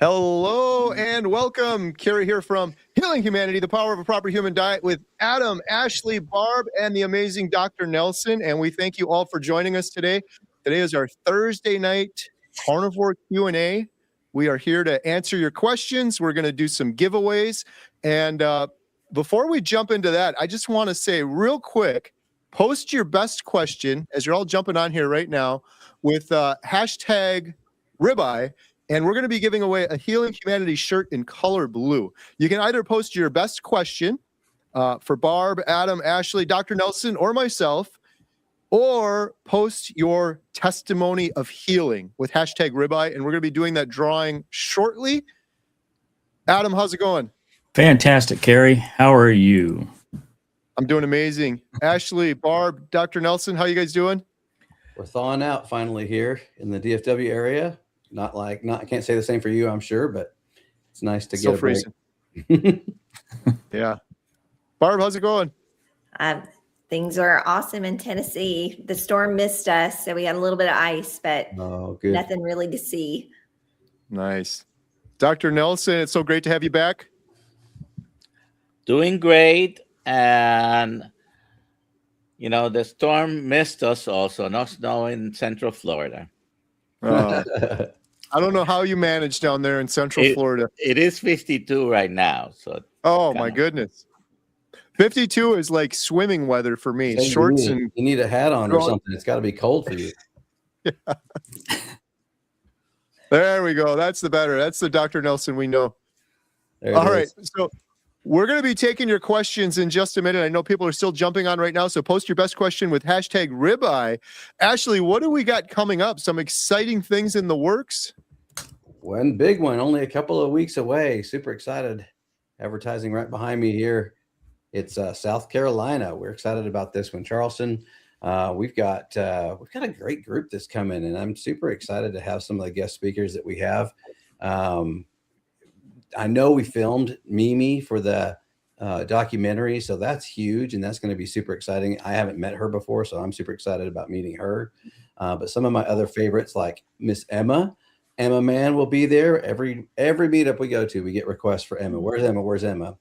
Hello and welcome. Kerry here from Healing Humanity, the Power of a Proper Human Diet with Adam, Ashley, Barb, and the amazing Dr. Nelson. And we thank you all for joining us today. Today is our Thursday night Carnivore Q&A. We are here to answer your questions. We're going to do some giveaways. And before we jump into that, I just want to say real quick, post your best question as you're all jumping on here right now with hashtag ribeye. And we're going to be giving away a Healing Humanity shirt in color blue. You can either post your best question for Barb, Adam, Ashley, Dr. Nelson, or myself, or post your testimony of healing with hashtag ribeye. And we're going to be doing that drawing shortly. Adam, how's it going? Fantastic, Kerry. How are you? I'm doing amazing. Ashley, Barb, Dr. Nelson, how you guys doing? We're thawing out finally here in the DFW area. I can't say the same for you, I'm sure, but it's nice to get a break. Yeah. Barb, how's it going? Things are awesome in Tennessee. The storm missed us, so we had a little bit of ice, but nothing really to see. Nice. Dr. Nelson, it's so great to have you back. Doing great. And, the storm missed us also. No snow in Central Florida. I don't know how you manage down there in Central Florida. It is 52 right now. So my goodness. 52 is like swimming weather for me. So Shorts you need a hat on or something. It's got to be cold for you. Yeah. There we go. That's the Dr. Nelson we know. All right. So we're going to be taking your questions in just a minute. I know people are still jumping on right now, so post your best question with hashtag ribeye. Ashley, what do we got coming up? Some exciting things in the works? One big one, only a couple of weeks away. Super excited. Advertising right behind me here. It's South Carolina. We're excited about this one. Charleston. We've got a great group that's coming, and I'm super excited to have some of the guest speakers that we have. I know we filmed Mimi for the documentary, so that's huge, and that's going to be super exciting. I haven't met her before, so I'm super excited about meeting her. But some of my other favorites, like Miss Emma Mann, will be there. Every meetup we go to, we get requests for Emma. Where's Emma? Where's Emma?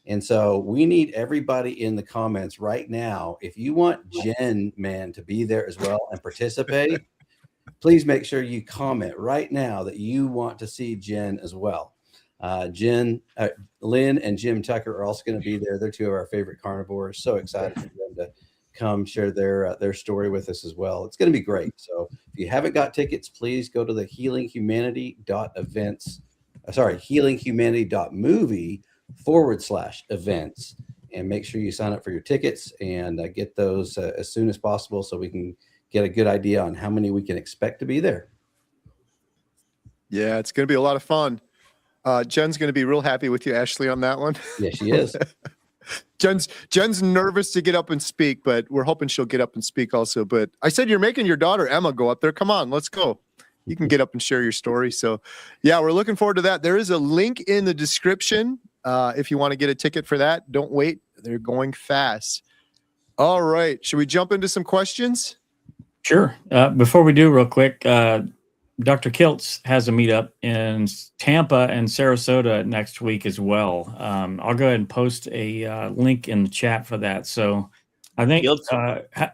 And so we need everybody in the comments right now. If you want Jen Mann to be there as well and participate, please make sure you comment right now that you want to see Jen as well. Lynn and Jim Tucker are also going to be there. They're two of our favorite carnivores. So excited for them to come share their story with us as well. It's going to be great. So if you haven't got tickets, please go to the healinghumanity.movie/events and make sure you sign up for your tickets and get those as soon as possible so we can get a good idea on how many we can expect to be there. Yeah, it's going to be a lot of fun. Jen's going to be real happy with you, Ashley, on that one. Yeah, she is. Jen's nervous to get up and speak, but we're hoping she'll get up and speak also. But I said, you're making your daughter Emma go up there. Come on, let's go. You can get up and share your story. So yeah, we're looking forward to that. There is a link in the description if you want to get a ticket for that. Don't wait. They're going fast. All right. Should we jump into some questions? Sure. Before we do, real quick, Dr. Kiltz has a meetup in Tampa and Sarasota next week as well. I'll go ahead and post a link in the chat for that. So I think,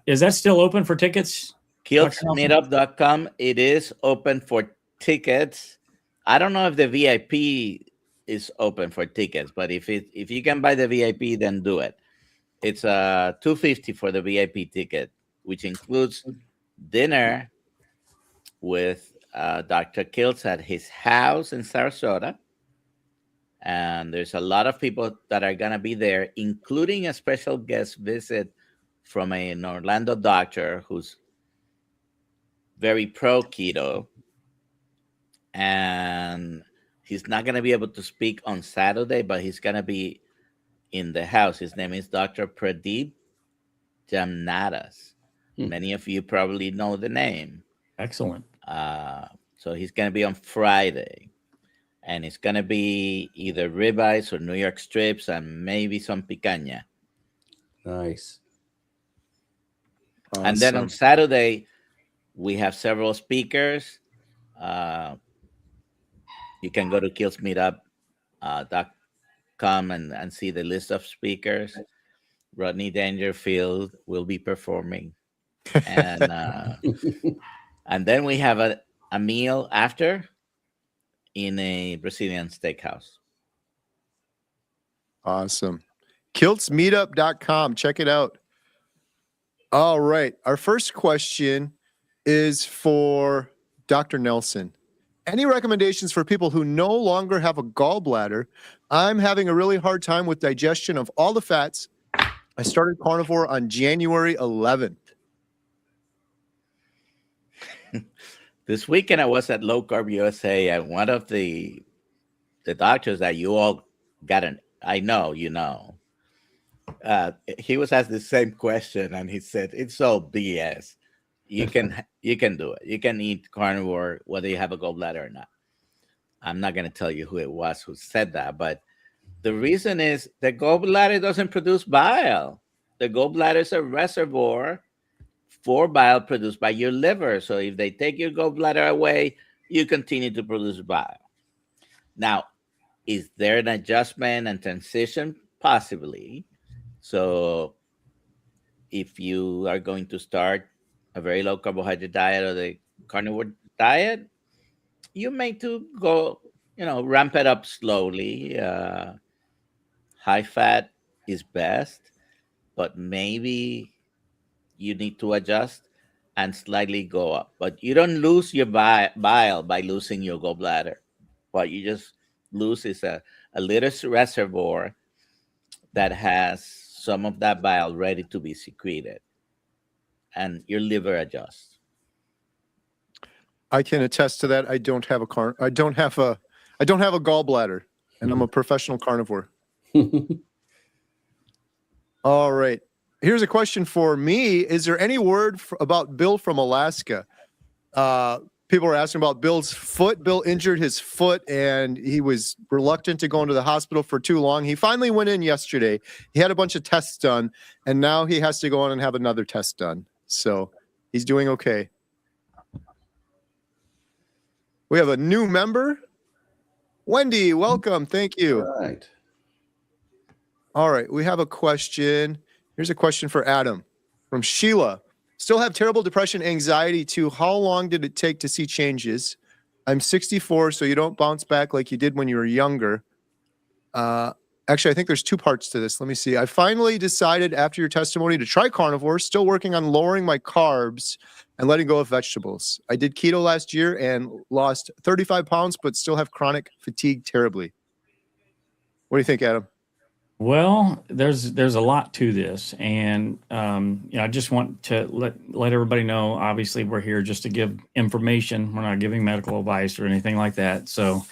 is that still open for tickets? KiltzMeetup.com. It is open for tickets. I don't know if the VIP is open for tickets, but if you can buy the VIP, then do it. It's $250 for the VIP ticket, which includes dinner with Dr. Kiltz at his house in Sarasota. And there's a lot of people that are going to be there, including a special guest visit from an Orlando doctor who's very pro keto. And he's not going to be able to speak on Saturday, but he's going to be in the house. His name is Dr. Pradeep Jamnadas. Many of you probably know the name. Excellent. So he's going to be on Friday, and it's going to be either ribeyes or New York strips and maybe some picanha. Nice. Awesome. And then on Saturday, we have several speakers. You can go to killsmeetup.com and see the list of speakers. Rodney Dangerfield will be performing, and and then we have a meal after in a Brazilian steakhouse. Awesome. Kiltsmeetup.com. Check it out. All right. Our first question is for Dr. Nelson. Any recommendations for people who no longer have a gallbladder? I'm having a really hard time with digestion of all the fats. I started carnivore on January 11th. This weekend I was at Low Carb USA, and one of the doctors that you all got I know, he was asked the same question, and he said, it's all BS. You can do it. You can eat carnivore whether you have a gallbladder or not. I'm not going to tell you who it was who said that, but the reason is the gallbladder doesn't produce bile. The gallbladder is a reservoir for bile produced by your liver. So if they take your gallbladder away, you continue to produce bile. Now, is there an adjustment and transition? Possibly. So if you are going to start a very low carbohydrate diet or the carnivore diet, you may to go, ramp it up slowly. High fat is best, but maybe you need to adjust and slightly go up. But you don't lose your bile by losing your gallbladder. What you just lose is a little reservoir that has some of that bile ready to be secreted, and your liver adjusts. I can attest to that. I don't have a gallbladder, and I'm a professional carnivore. All right. Here's a question for me. Is there any word about Bill from Alaska? People are asking about Bill's foot. Bill injured his foot, and he was reluctant to go into the hospital for too long. He finally went in yesterday. He had a bunch of tests done, and now he has to go on and have another test done. So he's doing okay. We have a new member. Wendy, welcome. Thank you. All right. All right. We have a question. Here's a question for Adam from Sheila. Still have terrible depression, anxiety too. How long did it take to see changes? I'm 64, so you don't bounce back like you did when you were younger. Actually, I think there's two parts to this. Let me see. I finally decided after your testimony to try carnivore, still working on lowering my carbs and letting go of vegetables. I did keto last year and lost 35 pounds, but still have chronic fatigue terribly. What do you think, Adam? Well, there's a lot to this, and I just want to let everybody know. Obviously, we're here just to give information. We're not giving medical advice or anything like that. So,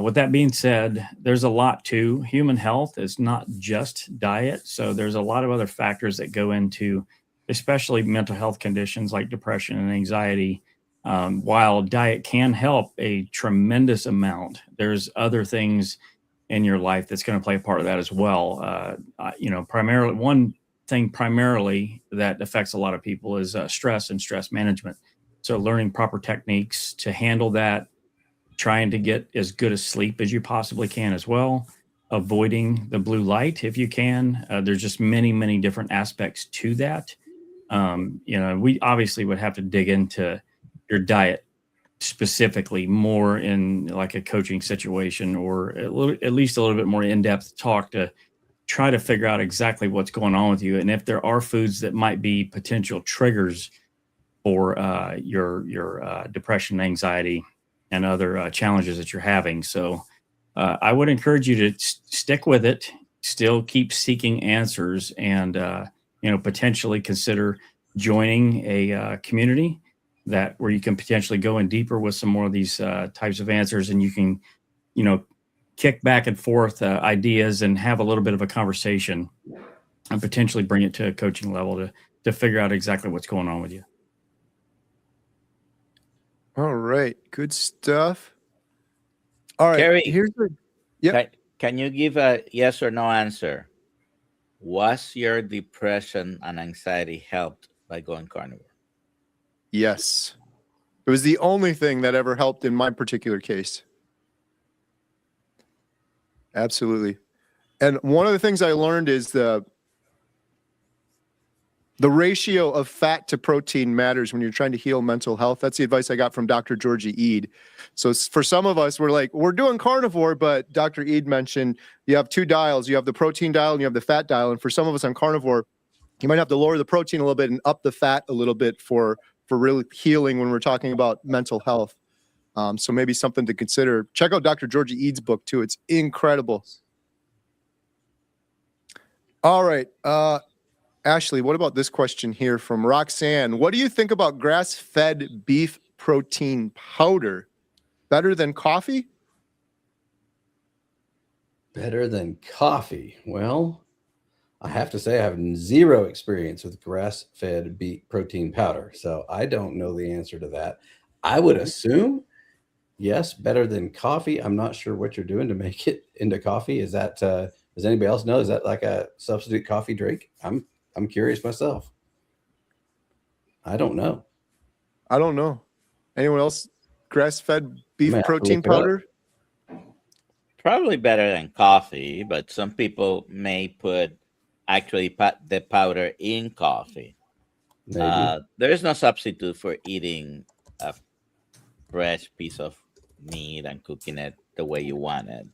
with that being said, there's a lot to human health. It's not just diet. So there's a lot of other factors that go into, especially mental health conditions like depression and anxiety. While diet can help a tremendous amount, there's other things in your life that's going to play a part of that as well. Primarily one thing that affects a lot of people is stress and stress management. So learning proper techniques to handle that, trying to get as good a sleep as you possibly can as well, avoiding the blue light if you can. There's just many, many different aspects to that. We obviously would have to dig into your diet specifically more in like a coaching situation, or at least a little bit more in-depth talk to try to figure out exactly what's going on with you, and if there are foods that might be potential triggers for your depression, anxiety, and other challenges that you're having. So I would encourage you to stick with it, still keep seeking answers, and potentially consider joining a community where you can potentially go in deeper with some more of these types of answers, and you can, kick back and forth ideas and have a little bit of a conversation and potentially bring it to a coaching level to figure out exactly what's going on with you. All right. Good stuff. All right. Kerry, Yep. Can you give a yes or no answer? Was your depression and anxiety helped by going carnivore? Yes. It was the only thing that ever helped in my particular case. Absolutely. And one of the things I learned is the ratio of fat to protein matters when you're trying to heal mental health. That's the advice I got from Dr. Georgie Eid. So for some of us, we're doing carnivore, but Dr. Eid mentioned you have two dials. You have the protein dial and you have the fat dial. And for some of us on carnivore, you might have to lower the protein a little bit and up the fat a little bit for really healing when we're talking about mental health. So maybe something to consider. Check out Dr. Georgie Eid's book too. It's incredible. All right. Ashley, what about this question here from Roxanne? What do you think about grass-fed beef protein powder? Better than coffee? Better than coffee? Well, I have to say I have zero experience with grass-fed beef protein powder, so I don't know the answer to that. I would assume, yes, better than coffee. I'm not sure what you're doing to make it into coffee. Is that, does anybody else know? Is that like a substitute coffee drink? I'm curious myself. I don't know. Anyone else? Grass-fed beef protein powder? Probably better than coffee, but some people may put the powder in coffee. There is no substitute for eating a fresh piece of meat and cooking it the way you want it.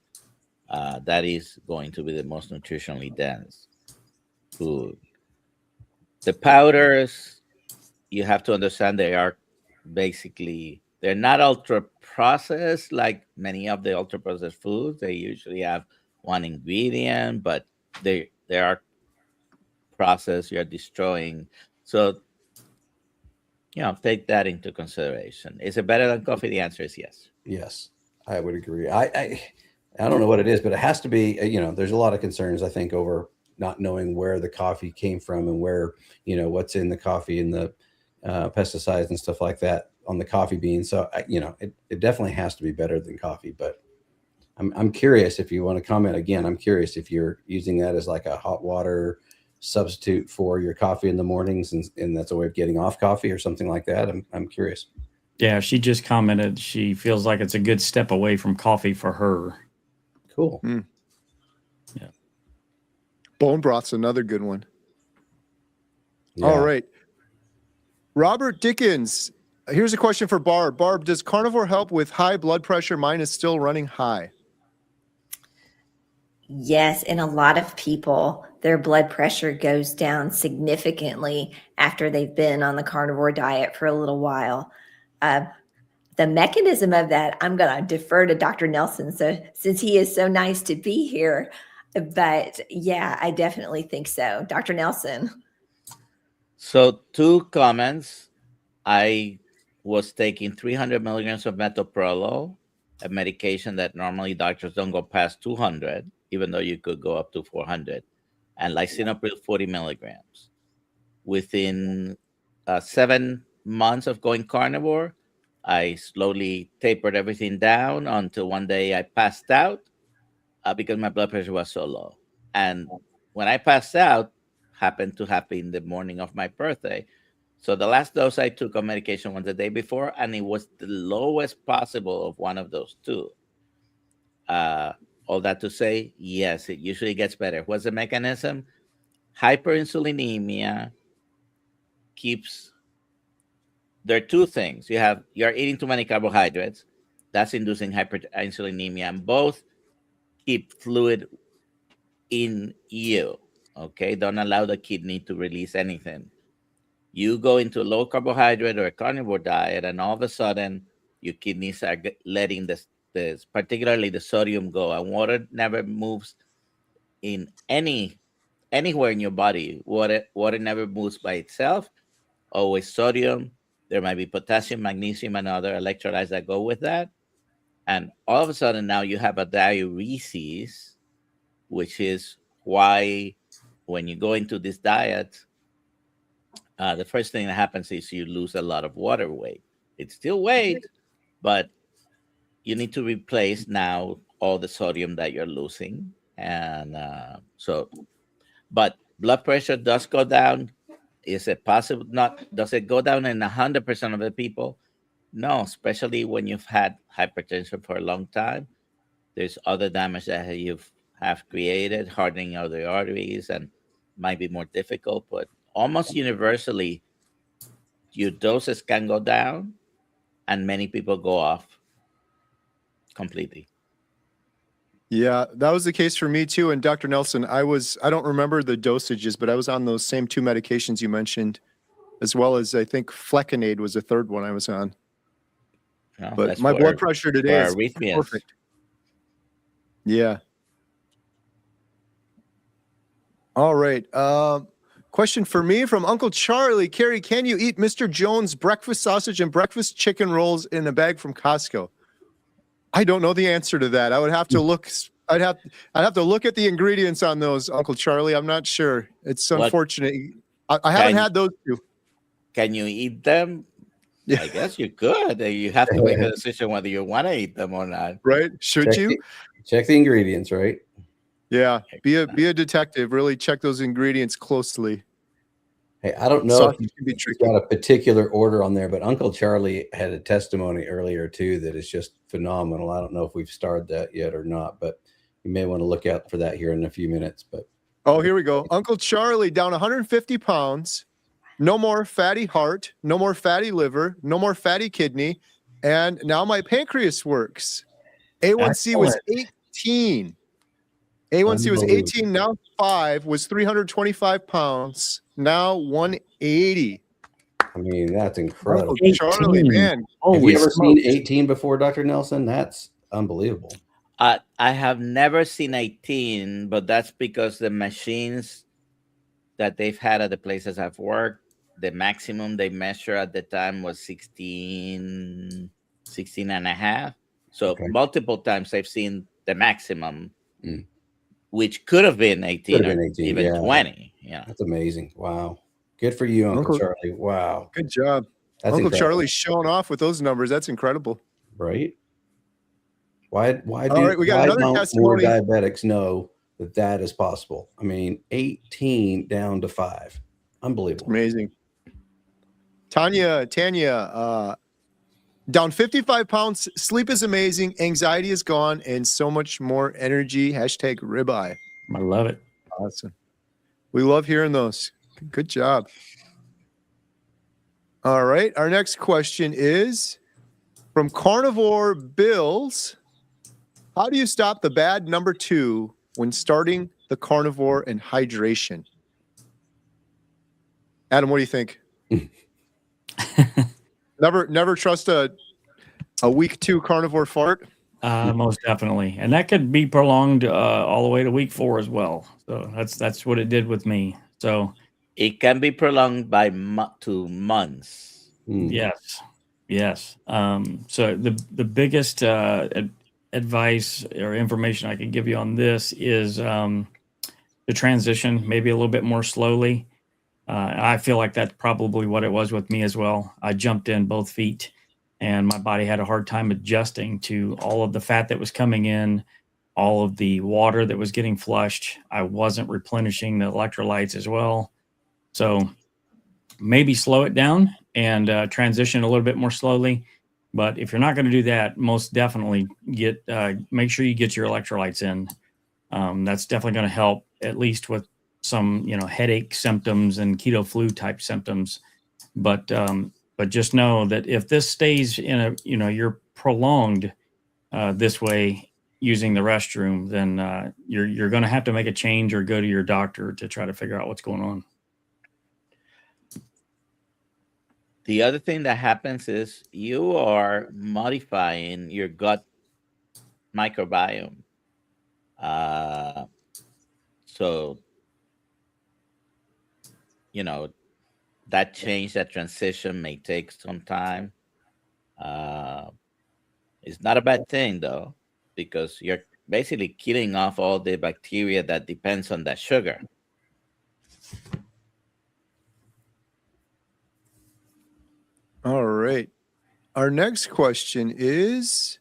That is going to be the most nutritionally dense food. The powders, you have to understand they're not ultra processed like many of the ultra processed foods. They usually have one ingredient, but they are processed. You're destroying. So, take that into consideration. Is it better than coffee? The answer is yes. Yes, I would agree. I don't know what it is, but it has to be, there's a lot of concerns, I think, over not knowing where the coffee came from and where, what's in the coffee and the pesticides and stuff like that on the coffee beans. So, it definitely has to be better than coffee, but I'm curious if you want to comment again. I'm curious if you're using that as like a hot water substitute for your coffee in the mornings and that's a way of getting off coffee or something like that. I'm curious. Yeah, she just commented she feels like it's a good step away from coffee for her. Cool. Yeah. Bone broth's another good one. Yeah. All right. Robert Dickens. Here's a question for Barb. Barb, does carnivore help with high blood pressure? Mine is still running high. Yes, and a lot of people, their blood pressure goes down significantly after they've been on the carnivore diet for a little while. The mechanism of that, I'm going to defer to Dr. Nelson, so since he is so nice to be here. But yeah, I definitely think so. Dr. Nelson. So 2 comments. I was taking 300 milligrams of metoprolol, a medication that normally doctors don't go past 200, even though you could go up to 400, and lisinopril 40 milligrams. Within 7 months of going carnivore, I slowly tapered everything down until one day I passed out because my blood pressure was so low. And when I passed out, happened to happen the morning of my birthday. So the last dose I took of medication was the day before, and it was the lowest possible of one of those 2. All that to say, yes, it usually gets better. What's the mechanism? Hyperinsulinemia there are 2 things. You're eating too many carbohydrates. That's inducing hyperinsulinemia, and both keep fluid in you. Okay, don't allow the kidney to release anything. You go into a low carbohydrate or a carnivore diet, and all of a sudden, your kidneys are letting this particularly the sodium go, and water never moves in anywhere in your body. Water never moves by itself. Always sodium. There might be potassium, magnesium, and other electrolytes that go with that. And all of a sudden now you have a diuresis, which is why when you go into this diet, the first thing that happens is you lose a lot of water weight. It's still weight, but you need to replace now all the sodium that you're losing. And but blood pressure does go down. Is it possible? Does it go down in 100% of the people? No, especially when you've had hypertension for a long time. There's other damage that you have created, hardening of the arteries, and might be more difficult. But almost universally, your doses can go down, and many people go off completely. Yeah, that was the case for me too. And Dr. Nelson, I don't remember the dosages, but I was on those same two medications you mentioned, as well as I think Flecainide was the third one I was on. No, But my blood pressure today is arrhythmias. perfect. Yeah. All right. Question for me from Uncle Charlie. Kerry, can you eat Mr. Jones breakfast sausage and breakfast chicken rolls in a bag from Costco? I don't know the answer to that. I would have to look. I'd have to look at the ingredients on those, Uncle Charlie. I'm not sure. It's unfortunate. I haven't had those two. Can you eat them? Yeah. I guess you could. You have to make a decision whether you want to eat them or not. Right? Should you? Check the ingredients, right? Yeah. Be a detective. Really check those ingredients closely. Hey, I don't know Sausage if can be you've tricky. got a particular order on there, but Uncle Charlie had a testimony earlier too that is just phenomenal. I don't know if we've started that yet or not, but you may want to look out for that here in a few minutes. But Oh, here we go. Uncle Charlie down 150 pounds. No more fatty heart, no more fatty liver, no more fatty kidney, and now my pancreas works. A1C was 18. A1C was 18, now 5, was 325 pounds, now 180. I mean, that's incredible. Uncle Charlie, man. Have you ever seen 18 before, Dr. Nelson? That's unbelievable. I have never seen 18, but that's because the machines that they've had at the places I've worked, the maximum they measure at the time was 16 and a half. So multiple times I've seen the maximum, which could have been 18 or even 20. Yeah, that's amazing. Wow. Good for you, Uncle Charlie. Wow. Good job. That's Uncle incredible. Charlie's showing off with those numbers. That's incredible. Right? Why All right, we got another don't testimony. more diabetics know that is possible? I mean, 18 down to 5. Unbelievable. Amazing. Tanya, down 55 pounds. Sleep is amazing. Anxiety is gone, and so much more energy. Hashtag ribeye. I love it. Awesome. We love hearing those. Good job. All right. Our next question is from Carnivore Bills. How do you stop the bad number 2 when starting the carnivore and hydration? Adam, what do you think? Never trust a week 2 carnivore fart. Most definitely, and that could be prolonged all the way to week 4 as well. So that's what it did with me. So it can be prolonged by 2 months. Yes. So the biggest advice or information I could give you on this is the transition, maybe a little bit more slowly. I feel like that's probably what it was with me as well. I jumped in both feet, and my body had a hard time adjusting to all of the fat that was coming in, all of the water that was getting flushed. I wasn't replenishing the electrolytes as well. So maybe slow it down and transition a little bit more slowly. But if you're not going to do that, most definitely make sure you get your electrolytes in. That's definitely going to help, at least with some headache symptoms and keto flu type symptoms. But just know that if this stays in you're prolonged this way using the restroom, then you're going to have to make a change or go to your doctor to try to figure out what's going on. The other thing that happens is you are modifying your gut microbiome. So, that change, that transition may take some time. It's not a bad thing, though, because you're basically killing off all the bacteria that depends on that sugar. All right. Our next question is,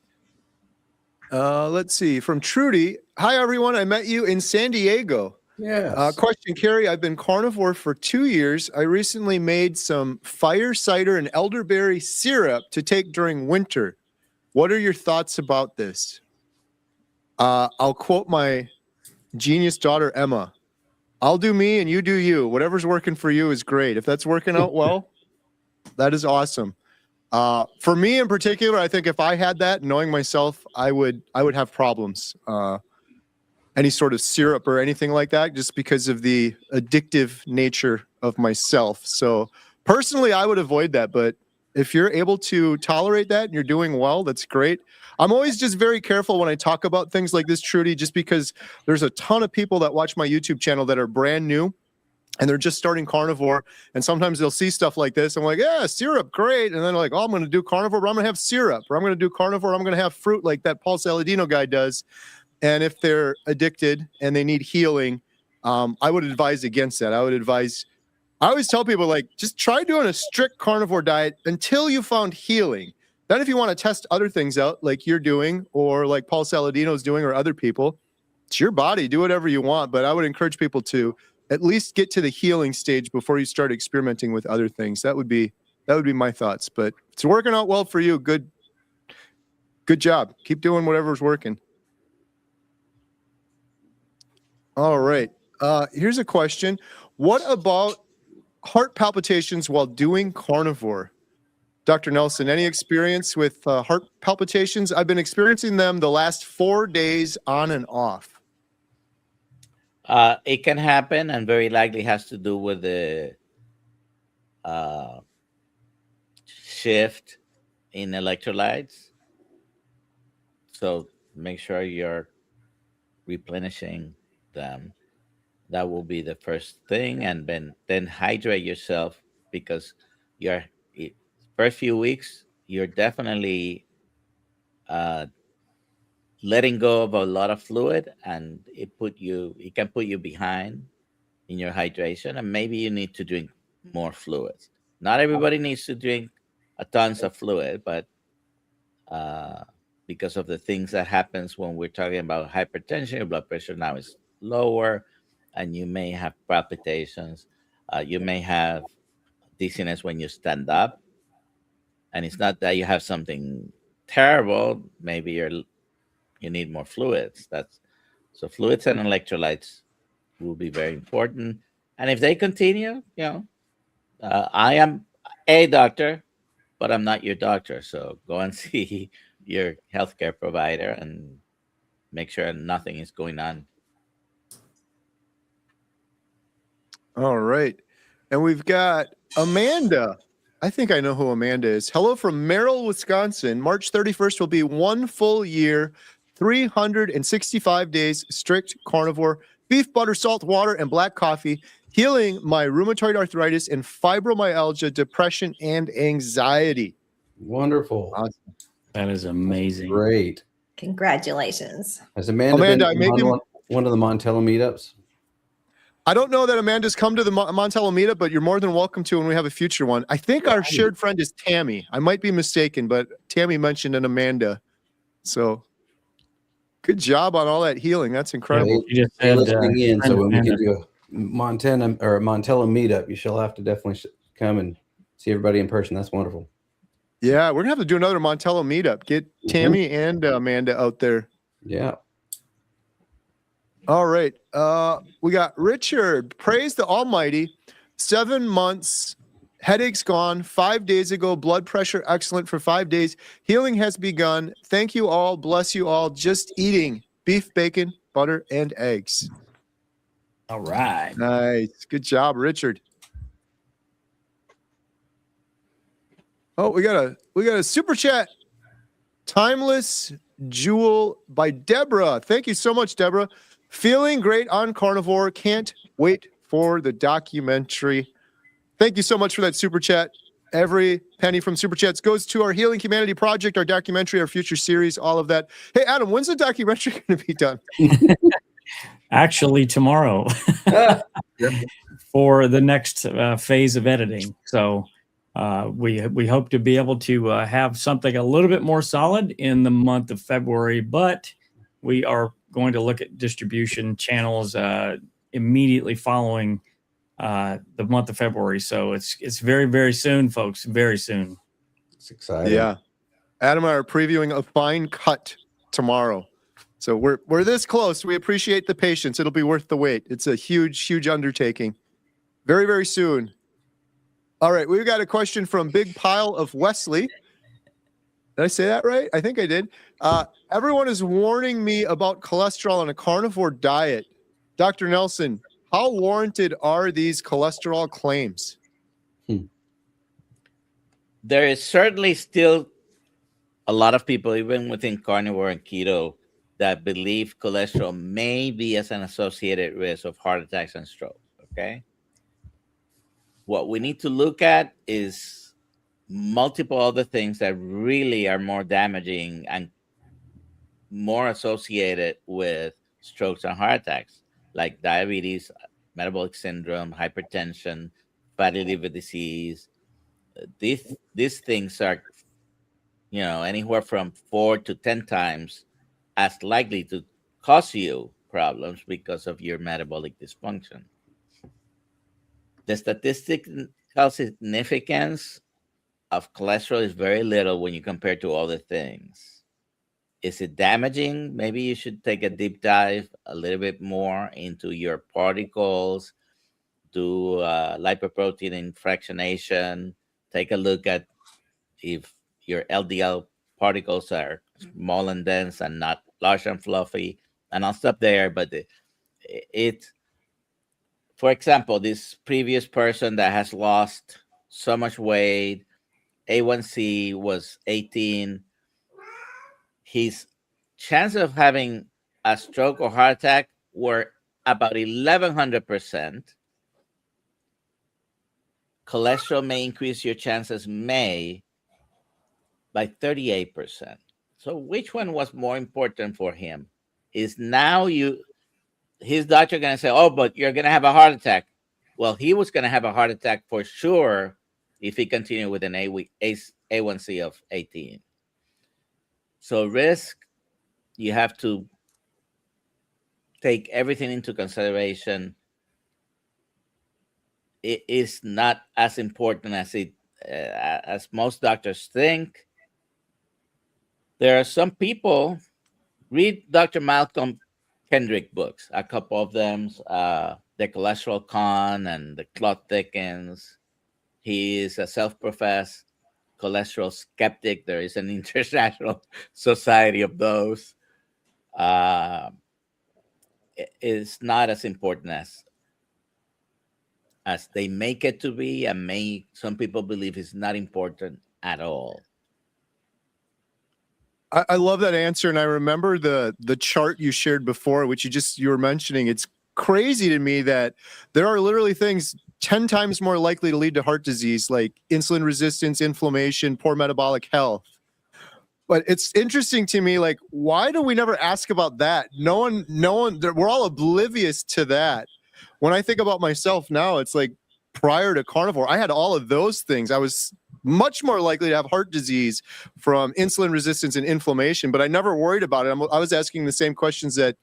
let's see, from Trudy. Hi, everyone. I met you in San Diego. Yes. Question, Kerry. I've been carnivore for 2 years. I recently made some fire cider and elderberry syrup to take during winter. What are your thoughts about this? I'll quote my genius daughter, Emma. I'll do me and you do you. Whatever's working for you is great. If that's working out well, that is awesome. For me in particular, I think if I had that, knowing myself, I would have problems. Any sort of syrup or anything like that, just because of the addictive nature of myself. So personally, I would avoid that. But if you're able to tolerate that and you're doing well, that's great. I'm always just very careful when I talk about things like this, Trudy, just because there's a ton of people that watch my YouTube channel that are brand new and they're just starting carnivore. And sometimes they'll see stuff like this. I'm like, yeah, syrup, great. And then they're like, oh, I'm going to do carnivore, but I'm going to have syrup. Or I'm going to do carnivore, I'm going to have fruit like that Paul Saladino guy does. And if they're addicted and they need healing, I would advise against that. I always tell people, like, just try doing a strict carnivore diet until you found healing. Then if you want to test other things out, like you're doing, or like Paul Saladino's doing, or other people, it's your body. Do whatever you want. But I would encourage people to at least get to the healing stage before you start experimenting with other things. That would be my thoughts. But it's working out well for you. Good job. Keep doing whatever's working. All right. Here's a question. What about heart palpitations while doing carnivore? Dr. Nelson, any experience with heart palpitations? I've been experiencing them the last 4 days on and off. It can happen, and very likely has to do with the shift in electrolytes. So make sure you're replenishing them. That will be the first thing, and then hydrate yourself, because first few weeks you're definitely letting go of a lot of fluid, and it can put you behind in your hydration, and maybe you need to drink more fluids. Not everybody needs to drink a tons of fluid, but because of the things that happens when we're talking about hypertension, your blood pressure now is lower, and you may have palpitations. You may have dizziness when you stand up, and it's not that you have something terrible. Maybe you need more fluids. So fluids and electrolytes will be very important. And if they continue, I am a doctor, but I'm not your doctor. So go and see your healthcare provider and make sure nothing is going on. All right. And we've got Amanda. I think I know who Amanda is. Hello from Merrill, Wisconsin. March 31st will be 1 full year, 365 days, strict carnivore, beef, butter, salt, water, and black coffee, healing my rheumatoid arthritis and fibromyalgia, depression, and anxiety. Wonderful. Awesome. That is amazing. Great. Congratulations. Has Amanda been on one of the Montello meetups? I don't know that Amanda's come to the Montello meetup, but you're more than welcome to when we have a future one. I think our shared friend is Tammy. I might be mistaken, but Tammy mentioned an Amanda. So good job on all that healing. That's incredible. You just They're said, listening in, so when we Amanda. can do a Montello meetup, you shall have to definitely come and see everybody in person. That's wonderful. Yeah, we're gonna have to do another Montello meetup. Get Tammy and Amanda out there. Yeah. All right. We got Richard. Praise the Almighty. 7 months. Headaches gone. 5 days ago. Blood pressure excellent for 5 days. Healing has begun. Thank you all. Bless you all. Just eating beef, bacon, butter, and eggs. All right. Nice. Good job, Richard. Oh, we got a super chat. Timeless Jewel by Deborah. Thank you so much, Deborah. Feeling great on carnivore. Can't wait for the documentary. Thank you so much for that super chat. Every penny from super chats goes to our Healing Humanity Project, our documentary, our future series, all of that. Hey, Adam, when's the documentary going to be done? Actually, tomorrow for the next phase of editing. So we hope to be able to have something a little bit more solid in the month of February, but we are going to look at distribution channels immediately following the month of February. So it's very, very soon, folks. Very soon. It's exciting. Yeah. Adam and I are previewing a fine cut tomorrow. So we're this close. We appreciate the patience. It'll be worth the wait. It's a huge undertaking. Very, very soon. All right, we've got a question from Big Pile of Wesley. Did I say that right? I think I did. Everyone is warning me about cholesterol on a carnivore diet. Dr. Nelson, how warranted are these cholesterol claims? There is certainly still a lot of people, even within carnivore and keto, that believe cholesterol may be as an associated risk of heart attacks and strokes. Okay. What we need to look at is multiple other things that really are more damaging and more associated with strokes and heart attacks, like diabetes, metabolic syndrome, hypertension, fatty liver disease. These things are, anywhere from 4 to 10 times as likely to cause you problems because of your metabolic dysfunction. The statistical significance of cholesterol is very little when you compare to other things. Is it damaging? Maybe you should take a deep dive a little bit more into your particles, do lipoprotein fractionation, take a look at if your LDL particles are small and dense and not large and fluffy. And I'll stop there, but for example, this previous person that has lost so much weight, A1C was 18, his chance of having a stroke or heart attack were about 1,100%. Cholesterol may increase your chances by 38%. So which one was more important for him? Is now his doctor going to say, oh, but you're going to have a heart attack. Well, he was going to have a heart attack for sure if he continued with an A1C of 18. So risk, you have to take everything into consideration. It is not as important as most doctors think. There are some people, read Dr. Malcolm Kendrick books, a couple of them, The Cholesterol Con and The Clot Thickens. He is a self-professed cholesterol skeptic. There is an international society of those. It's not as important as they make it to be, and some people believe it's not important at all. I love that answer, and I remember the chart you shared before, which you were mentioning. It's crazy to me that there are literally things 10 times more likely to lead to heart disease, like insulin resistance, inflammation, poor metabolic health. But it's interesting to me, like, why do we never ask about that? No one, we're all oblivious to that. When I think about myself now, it's like prior to carnivore, I had all of those things. I was much more likely to have heart disease from insulin resistance and inflammation, but I never worried about it. I was asking the same questions that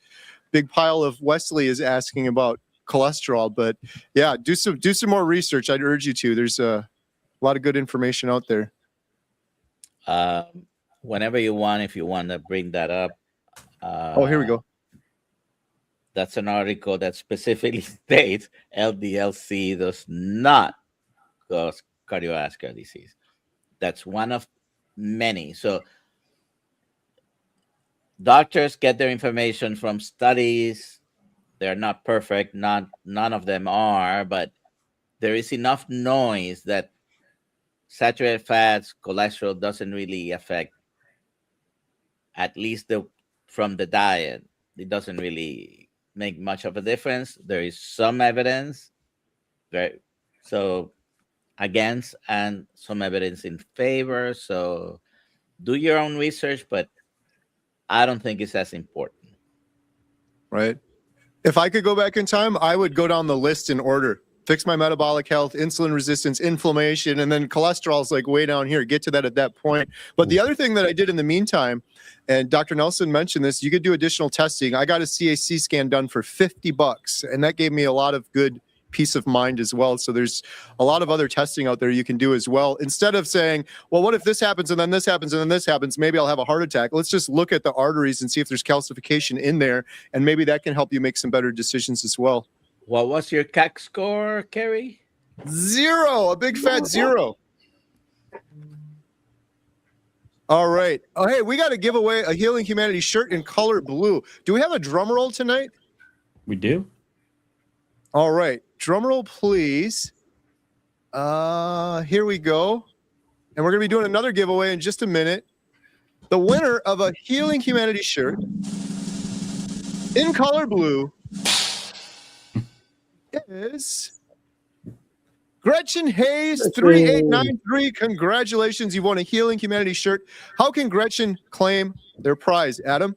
Big Pile of Wesley is asking about cholesterol. But yeah, do some more research. I'd urge you to. There's a lot of good information out there. Whenever you want, if you want to bring that up. Here we go. That's an article that specifically states LDL-C does not cause cardiovascular disease. That's one of many. So doctors get their information from studies. They're not perfect. None of them are, but there is enough noise that saturated fats, cholesterol doesn't really affect, at least from the diet. It doesn't really make much of a difference. There is some evidence, against, and some evidence in favor. So do your own research, but I don't think it's as important. Right. If I could go back in time, I would go down the list in order. Fix my metabolic health, insulin resistance, inflammation, and then cholesterol is like way down here. Get to that at that point. But the other thing that I did in the meantime, and Dr. Nelson mentioned this, you could do additional testing. I got a CAC scan done for $50, and that gave me a lot of good peace of mind as well. So there's a lot of other testing out there you can do as well. Instead of saying, well, what if this happens and then this happens and then this happens? Maybe I'll have a heart attack. Let's just look at the arteries and see if there's calcification in there. And maybe that can help you make some better decisions as well. What was your CAC score, Kerry? 0, a big fat 0. All right. Oh, hey, we got to give away a Healing Humanity shirt in color blue. Do we have a drum roll tonight? We do. All right. Drum roll, please. Here we go. And we're going to be doing another giveaway in just a minute. The winner of a Healing Humanity shirt in color blue is Gretchen Hayes 3893. Congratulations. You've won a Healing Humanity shirt. How can Gretchen claim their prize, Adam?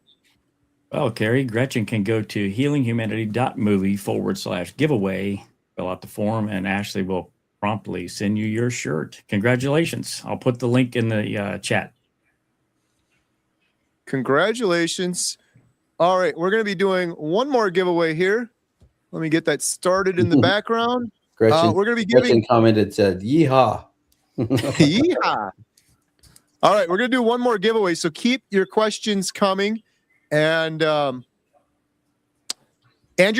Well, Kerry, Gretchen can go to healinghumanity.movie/giveaway, fill out the form, and Ashley will promptly send you your shirt. Congratulations. I'll put the link in the chat. Congratulations. All right. We're going to be doing one more giveaway here. Let me get that started in the background. Gretchen, we're going to be giving. Gretchen commented, said, "Yeehaw!" Yeehaw! All right, we're going to do one more giveaway. So keep your questions coming, and your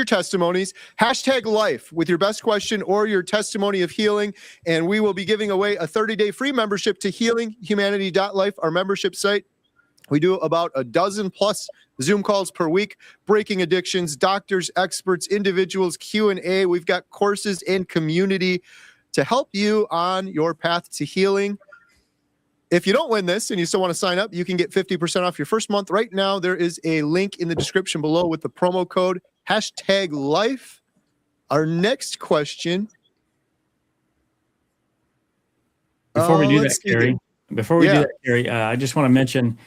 testimonies. #life with your best question or your testimony of healing, and we will be giving away a 30-day free membership to healinghumanity.life, our membership site. We do about a dozen plus Zoom calls per week, breaking addictions, doctors, experts, individuals, Q&A. We've got courses and community to help you on your path to healing. If you don't win this and you still want to sign up, you can get 50% off your first month. Right now, there is a link in the description below with the promo code #life. Our next question. Before we do that, Kerry, I just want to mention,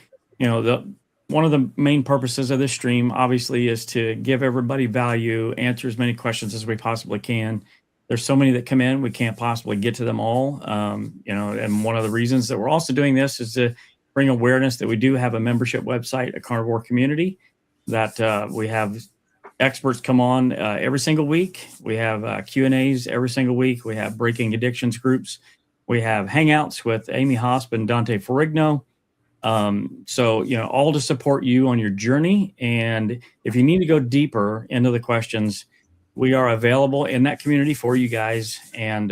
one of the main purposes of this stream, obviously, is to give everybody value, answer as many questions as we possibly can. There's so many that come in, we can't possibly get to them all. And one of the reasons that we're also doing this is to bring awareness that we do have a membership website, a carnivore community, that we have experts come on every single week. We have Q&As every single week. We have breaking addictions groups. We have hangouts with Amy Hosp and Dante Ferrigno. All to support you on your journey. And if you need to go deeper into the questions, we are available in that community for you guys. And,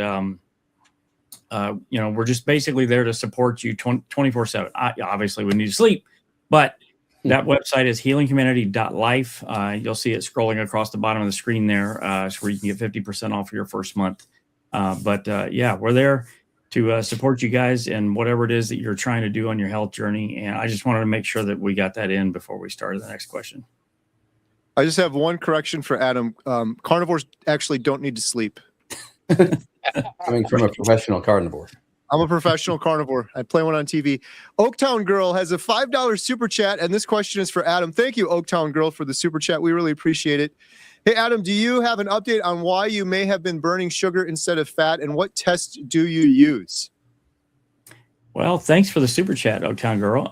we're just basically there to support you 24/7. Obviously, we need to sleep, but that website is healinghumanity.life. You'll see it scrolling across the bottom of the screen there, where you can get 50% off your first month. We're there to support you guys in whatever it is that you're trying to do on your health journey. And I just wanted to make sure that we got that in before we started the next question. I just have one correction for Adam. Carnivores actually don't need to sleep. Coming from a professional carnivore. I'm a professional carnivore. I play one on TV. Oaktown Girl has a $5 super chat, and this question is for Adam. Thank you, Oaktown Girl, for the super chat. We really appreciate it. Hey, Adam, do you have an update on why you may have been burning sugar instead of fat, and what tests do you use? Well, thanks for the super chat, Oaktown Girl.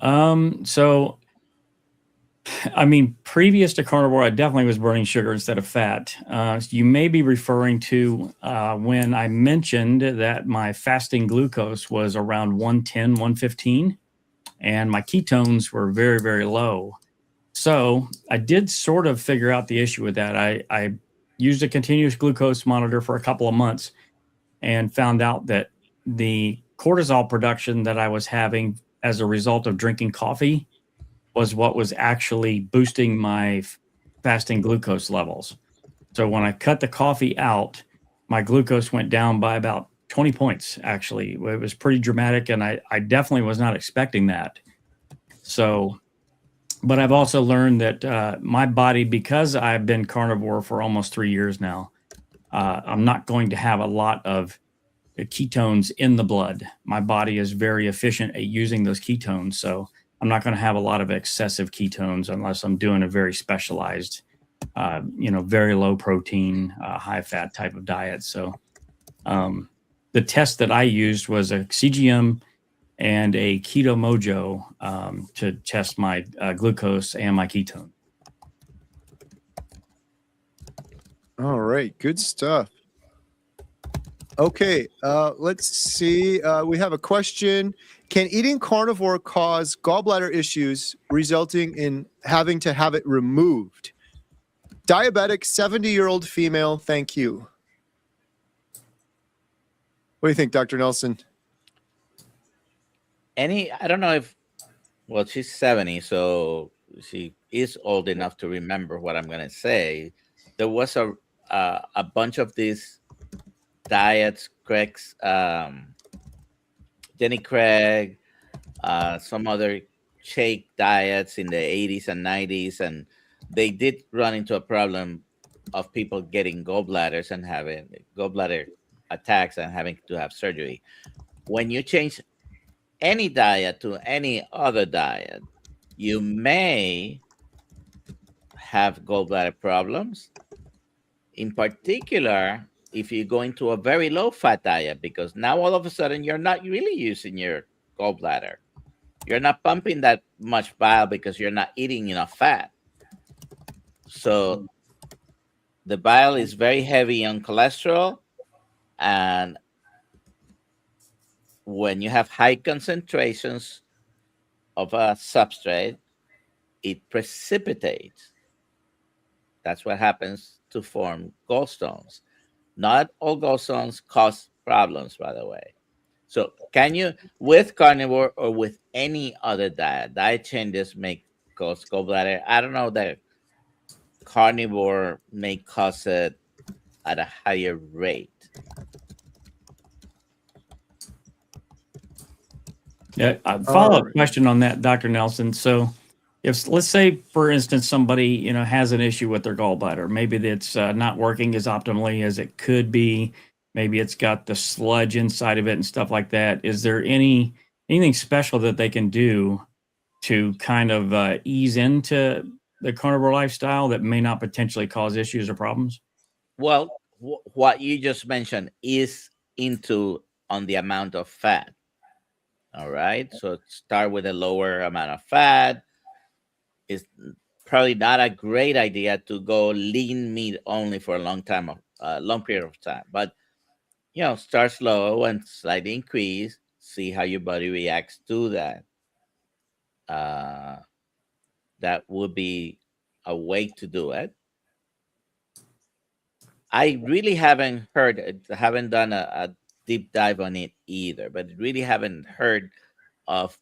Previous to carnivore, I definitely was burning sugar instead of fat. You may be referring to when I mentioned that my fasting glucose was around 110, 115, and my ketones were very, very low. So I did sort of figure out the issue with that. I used a continuous glucose monitor for a couple of months and found out that the cortisol production that I was having as a result of drinking coffee was what was actually boosting my fasting glucose levels. So when I cut the coffee out, my glucose went down by about 20 points, actually. It was pretty dramatic, and I definitely was not expecting that. But I've also learned that my body, because I've been carnivore for almost 3 years now, I'm not going to have a lot of ketones in the blood. My body is very efficient at using those ketones, so I'm not going to have a lot of excessive ketones unless I'm doing a very specialized, very low protein, high fat type of diet. So the test that I used was a CGM and a Keto Mojo to test my glucose and my ketone. All right, good stuff. Okay, let's see. We have a question. Can eating carnivore cause gallbladder issues resulting in having to have it removed? Diabetic 70-year-old female, thank you. What do you think, Dr. Nelson? I don't know if, well, she's 70, so she is old enough to remember what I'm going to say. There was a bunch of these diets, Craig's, Jenny Craig, some other shake diets in the 80s and 90s, and they did run into a problem of people getting gallbladders and having gallbladder attacks and having to have surgery. When you change any diet to any other diet, you may have gallbladder problems. In particular, if you go into a very low fat diet, because now all of a sudden you're not really using your gallbladder. You're not pumping that much bile because you're not eating enough fat. So the bile is very heavy on cholesterol. And when you have high concentrations of a substrate, it precipitates. That's what happens to form gallstones. Not all gallstones cause problems, by the way. So can you, with carnivore or with any other diet changes may cause gallbladder? I don't know that carnivore may cause it at a higher rate. Yeah, a follow-up question on that, Dr. Nelson. So if, let's say, for instance, somebody, has an issue with their gallbladder, maybe it's not working as optimally as it could be. Maybe it's got the sludge inside of it and stuff like that. Is there anything special that they can do to kind of ease into the carnivore lifestyle that may not potentially cause issues or problems? Well, what you just mentioned is on the amount of fat. All right. So start with a lower amount of fat. It's probably not a great idea to go lean meat only for a long period of time. But start slow and slightly increase. See how your body reacts to that. That would be a way to do it. I really haven't done a deep dive on it either, but really haven't heard of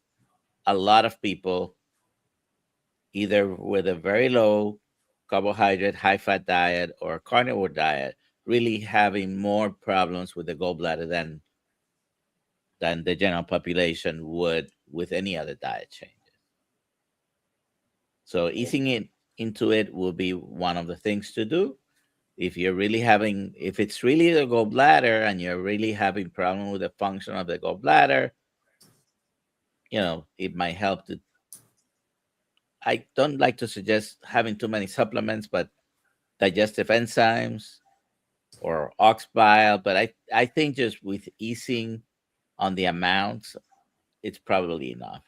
a lot of people either with a very low carbohydrate, high fat diet or carnivore diet really having more problems with the gallbladder than the general population would with any other diet changes. So easing into it will be one of the things to do. If it's really the gallbladder and you're really having problem with the function of the gallbladder, it might help to. I don't like to suggest having too many supplements, but digestive enzymes or ox bile. But I think just with easing on the amounts, it's probably enough.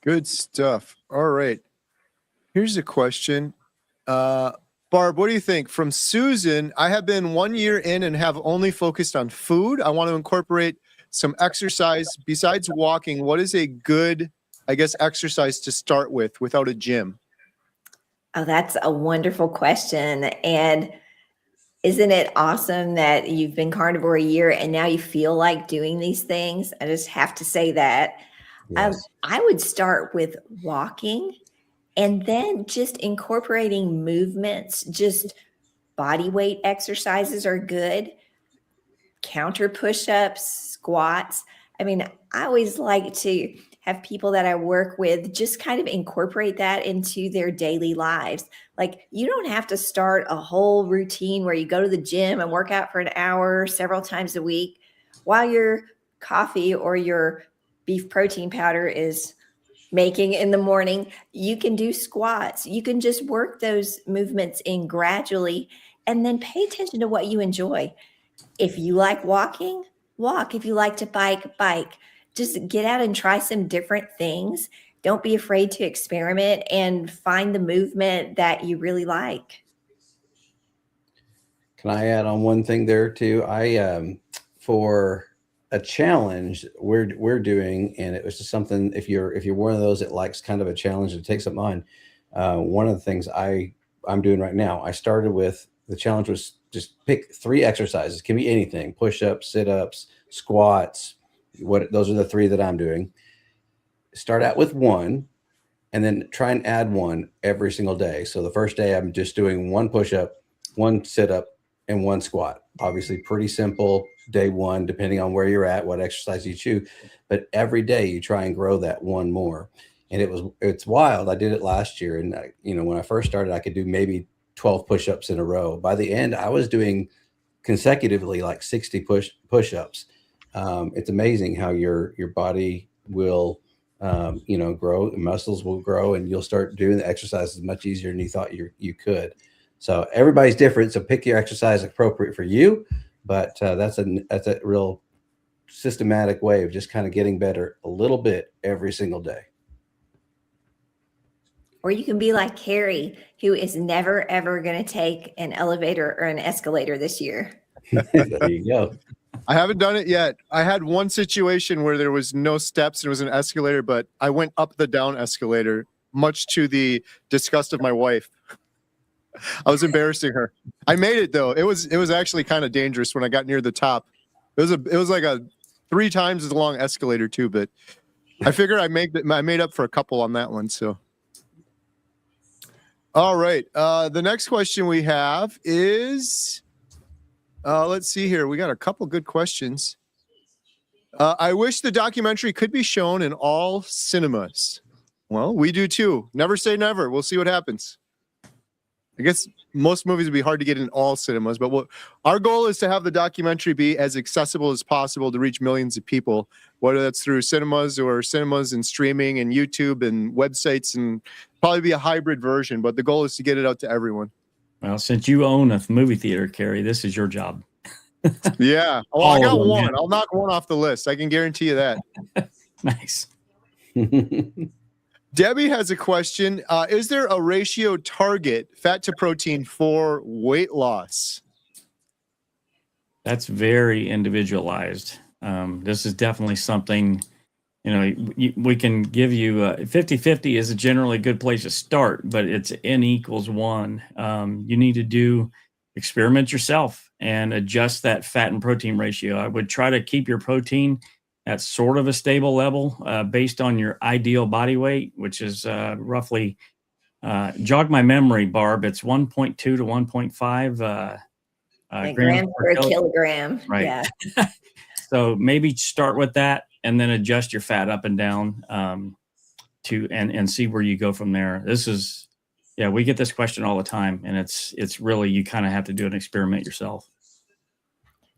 Good stuff. All right. Here's a question. Barb, what do you think? From Susan, I have been 1 year in and have only focused on food. I want to incorporate some exercise besides walking. What is a good, exercise to start with without a gym? Oh, that's a wonderful question. And isn't it awesome that you've been carnivore a year and now you feel like doing these things? I just have to say that. Yes. I would start with walking and then just incorporating movements. Just body weight exercises are good. Counter push-ups, squats. I mean, I always like to have people that I work with just kind of incorporate that into their daily lives. Like, you don't have to start a whole routine where you go to the gym and work out for an hour several times a week while your coffee or your beef protein powder is making in the morning. You can do squats. You can just work those movements in gradually and then pay attention to what you enjoy. If you like walking, walk. If you like to bike, bike. Just get out and try some different things. Don't be afraid to experiment and find the movement that you really like. Can I add on one thing there too? I for a challenge we're doing, and it was just something. If you're one of those that likes kind of a challenge and takes something on, one of the things I'm doing right now. I started with the challenge was just pick 3 exercises. Can be anything: push-ups, sit-ups, squats. Those are the 3 that I'm doing. Start out with 1, and then try and add 1 every single day. So the first day I'm just doing 1 push-up, 1 sit-up, and 1 squat. Obviously pretty simple day 1, depending on where you're at, what exercise you choose. But every day you try and grow that 1 more. And it's wild. I did it last year. And when I first started, I could do maybe 12 push-ups in a row. By the end, I was doing consecutively like 60 push-ups. It's amazing how your body will grow, the muscles will grow, and you'll start doing the exercises much easier than you thought you could. So everybody's different. So pick your exercise appropriate for you. But that's a real systematic way of just kind of getting better a little bit every single day. Or you can be like Kerry, who is never, ever going to take an elevator or an escalator this year. There you go. I haven't done it yet. I had one situation where there was no steps and it was an escalator, but I went up the down escalator, much to the disgust of my wife. I was embarrassing her. I made it though. It was actually kind of dangerous when I got near the top. It was like a 3 times as long escalator too, but I figured I made up for a couple on that one. So, all right. The next question we have is, let's see here. We got a couple good questions. I wish the documentary could be shown in all cinemas. Well, we do too. Never say never. We'll see what happens. I guess most movies would be hard to get in all cinemas, but our goal is to have the documentary be as accessible as possible to reach millions of people, whether that's through cinemas and streaming and YouTube and websites, and probably be a hybrid version. But the goal is to get it out to everyone. Well, since you own a movie theater, Kerry, this is your job. Yeah. Well, I got one. Yeah. I'll knock one off the list. I can guarantee you that. Nice. Debbie has a question. Is there a ratio target, fat to protein, for weight loss? That's very individualized. This is definitely something, we can give you 50-50 is a generally good place to start, but it's N equals 1. You need to experiment yourself and adjust that fat and protein ratio. I would try to keep your protein at sort of a stable level based on your ideal body weight, which is roughly, jog my memory, Barb, it's 1.2 to 1.5 grams per kilogram. Right. Yeah. So maybe start with that and then adjust your fat up and down and see where you go from there. We get this question all the time, and it's really, you kind of have to do an experiment yourself.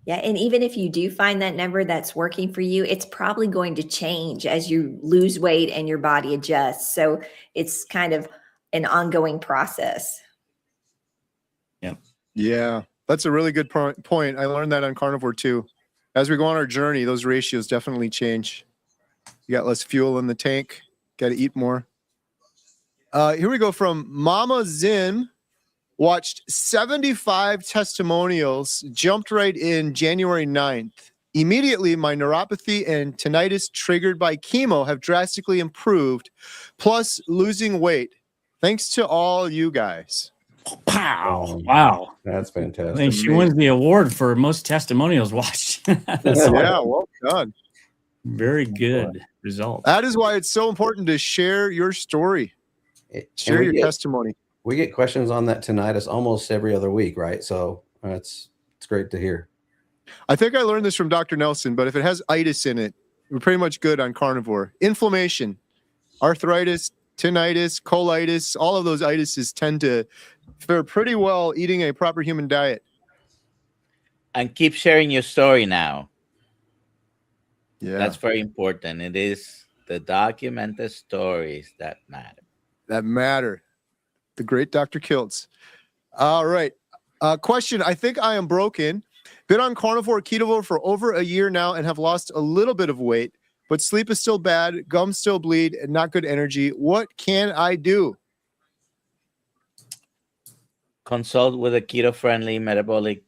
Yeah. And even if you do find that number that's working for you, it's probably going to change as you lose weight and your body adjusts. So it's kind of an ongoing process. Yeah. Yeah. That's a really good point. I learned that on Carnivore too. As we go on our journey, those ratios definitely change. You got less fuel in the tank. Got to eat more. Here we go from Mama Zin. Watched 75 testimonials, jumped right in January 9th. Immediately, my neuropathy and tinnitus triggered by chemo have drastically improved, plus losing weight. Thanks to all you guys. Wow. That's fantastic. I think she wins the award for most testimonials watched. Yeah, well done. Very good result. That is why it's so important to share your story. Share your testimony. We get questions on that tinnitus almost every other week, right? So it's great to hear. I think I learned this from Dr. Nelson, but if it has itis in it, we're pretty much good on Carnivore. Inflammation, arthritis, tinnitus, colitis, all of those itises tend to fare pretty well eating a proper human diet. And keep sharing your story now. Yeah. That's very important. It is the documented stories that matter. That matter. The great Dr. Kiltz. All right. Question. I think I am broken. Been on Carnivore Ketovore for over a year now and have lost a little bit of weight, but sleep is still bad, gums still bleed, and not good energy. What can I do? Consult with a keto-friendly metabolic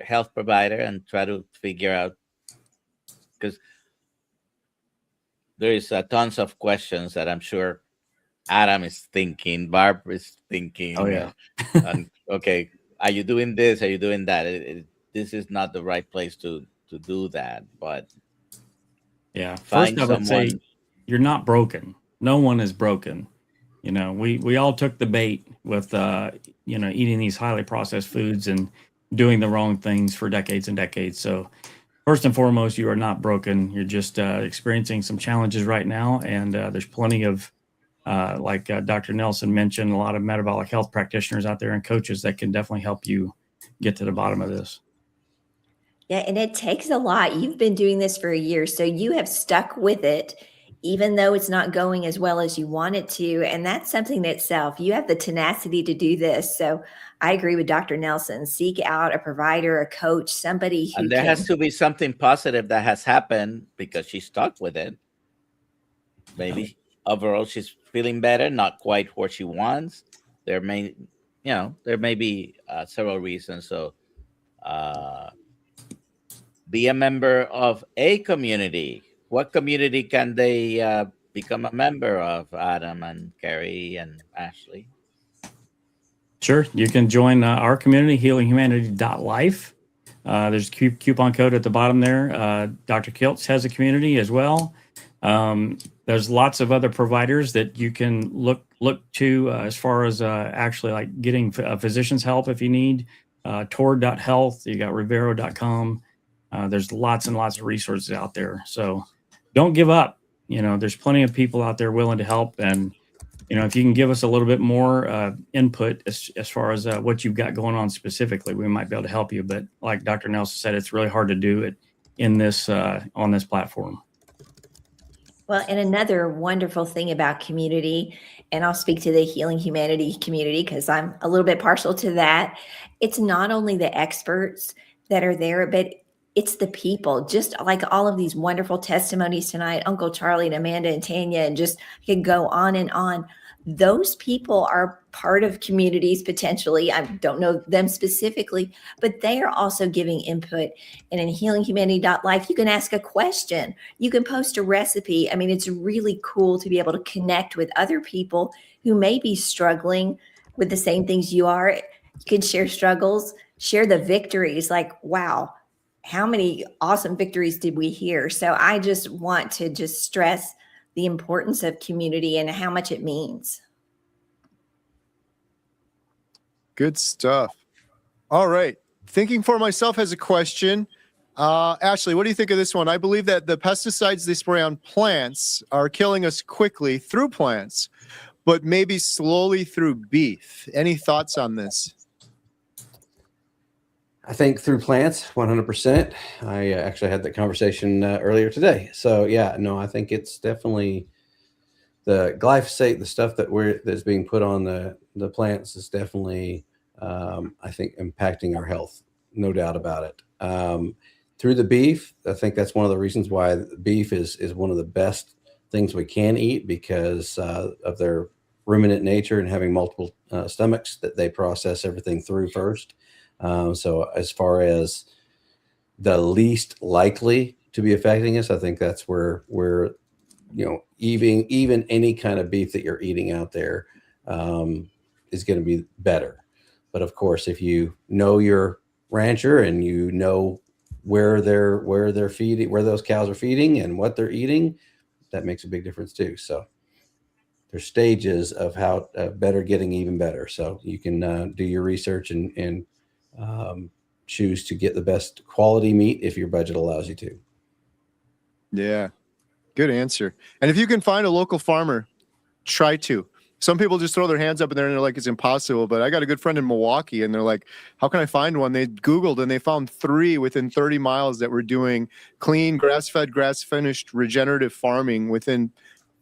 health provider and try to figure out, because there is tons of questions that I'm sure Adam is thinking, Barb is thinking. Oh yeah. And okay, are you doing this? Are you doing that? This is not the right place to do that. But Yeah. find First, I would say someone. you're not broken. No one is broken. You know, we all took the bait with eating these highly processed foods and doing the wrong things for decades and decades. So first and foremost, you are not broken. You're just experiencing some challenges right now, and there's plenty of like Dr. Nelson mentioned, a lot of metabolic health practitioners out there and coaches that can definitely help you get to the bottom of this. Yeah, and it takes a lot. You've been doing this for a year, so you have stuck with it, even though it's not going as well as you want it to. And that's something in itself. You have the tenacity to do this. So I agree with Dr. Nelson. Seek out a provider, a coach, somebody who And there can. has to be something positive that has happened because she stuck with it. Maybe overall she's feeling better, not quite what she wants. There may be several reasons. So be a member of a community. What community can they become a member of, Adam and Kerry and Ashley? Sure. You can join our community, healinghumanity.life. There's a coupon code at the bottom there. Dr. Kiltz has a community as well. There's lots of other providers that you can look to as far as actually like getting physician's help if you need. Tord.health, you got Rivero.com. There's lots and lots of resources out there. So don't give up. You know, there's plenty of people out there willing to help. And, you know, if you can give us a little bit more input as far as what you've got going on specifically, we might be able to help you. But like Dr. Nelson said, it's really hard to do it in this on this platform. Well, and another wonderful thing about community, and I'll speak to the Healing Humanity community because I'm a little bit partial to that. It's not only the experts that are there, but it's the people, just like all of these wonderful testimonies tonight, Uncle Charlie and Amanda and Tanya, and just can go on and on. Those people are part of communities potentially. I don't know them specifically, but they are also giving input. And in healinghumanity.life, you can ask a question. You can post a recipe. I mean, it's really cool to be able to connect with other people who may be struggling with the same things you are. You can share struggles, share the victories. Like, wow, how many awesome victories did we hear? So I just want to just stress the importance of community and how much it means. Good stuff. All right. Thinking for myself has a question. Ashley, what do you think of this one? I believe that the pesticides they spray on plants are killing us quickly through plants, but maybe slowly through beef. Any thoughts on this? I think through plants, 100%. I actually had that conversation earlier today. So yeah, no, I think it's definitely the glyphosate, the stuff that's being put on the plants is definitely, I think, impacting our health, no doubt about it. Through the beef, I think that's one of the reasons why beef is one of the best things we can eat because of their ruminant nature and having multiple stomachs that they process everything through first. So as far as the least likely to be affecting us, I think that's where even any kind of beef that you're eating out there is going to be better. But of course, if you know your rancher and you know where they're feeding, where those cows are feeding and what they're eating, that makes a big difference too. So there's stages of how better getting even better. So you can do your research and choose to get the best quality meat if your budget allows you to. Yeah, good answer. And if you can find a local farmer, try to. Some people just throw their hands up in there and they're like, it's impossible. But I got a good friend in Milwaukee and they're like, how can I find one? They Googled and they found 3 within 30 miles that were doing clean, grass-fed, grass-finished regenerative farming within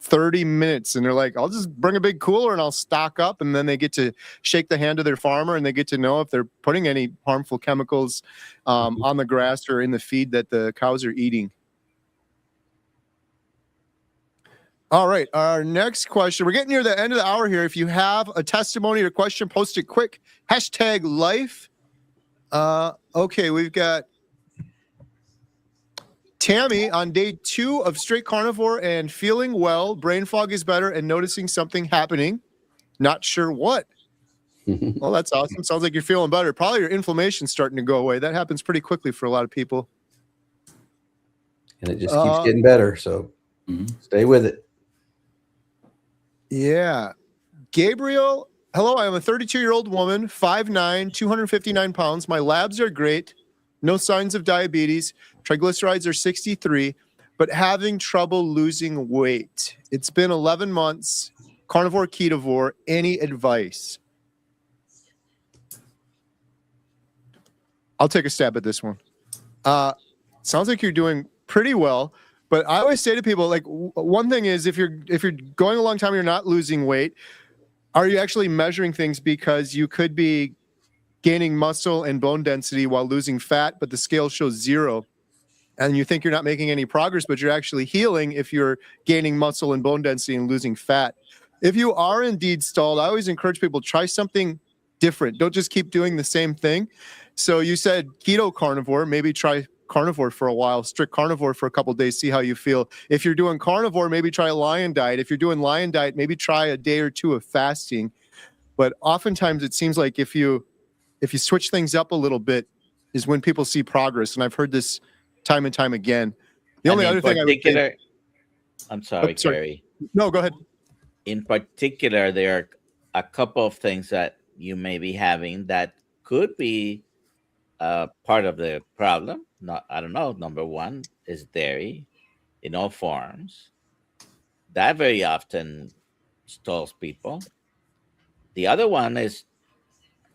30 minutes. And they're like, I'll just bring a big cooler and I'll stock up. And then they get to shake the hand of their farmer and they get to know if they're putting any harmful chemicals on the grass or in the feed that the cows are eating. All right, our next question. We're getting near the end of the hour here. If you have a testimony or question, post it quick. #life Okay, we've got Tammy on day 2 of straight carnivore and feeling well. Brain fog is better and noticing something happening. Not sure what. Well, that's awesome. Sounds like you're feeling better. Probably your inflammation's starting to go away. That happens pretty quickly for a lot of people. And it just keeps getting better. So stay with it. Yeah. Gabriel, hello. I am a 32-year-old woman, 5'9", 259 pounds. My labs are great. No signs of diabetes. Triglycerides are 63, but having trouble losing weight. It's been 11 months. Carnivore, ketovore. Any advice? I'll take a stab at this one. Sounds like you're doing pretty well, but I always say to people, like, one thing is if you're going a long time, you're not losing weight. Are you actually measuring things? Because you could be gaining muscle and bone density while losing fat, but the scale shows 0. And you think you're not making any progress, but you're actually healing if you're gaining muscle and bone density and losing fat. If you are indeed stalled, I always encourage people, try something different. Don't just keep doing the same thing. So you said keto carnivore, maybe try carnivore for a while, strict carnivore for a couple of days, see how you feel. If you're doing carnivore, maybe try lion diet. If you're doing lion diet, maybe try a day or 2 of fasting. But oftentimes it seems like if you switch things up a little bit is when people see progress. And I've heard this time and time again. The only other thing I would say, I'm sorry, Kerry. No, go ahead. In particular, there are a couple of things that you may be having that could be part of the problem. I don't know. Number one is dairy in all forms. That very often stalls people. The other one is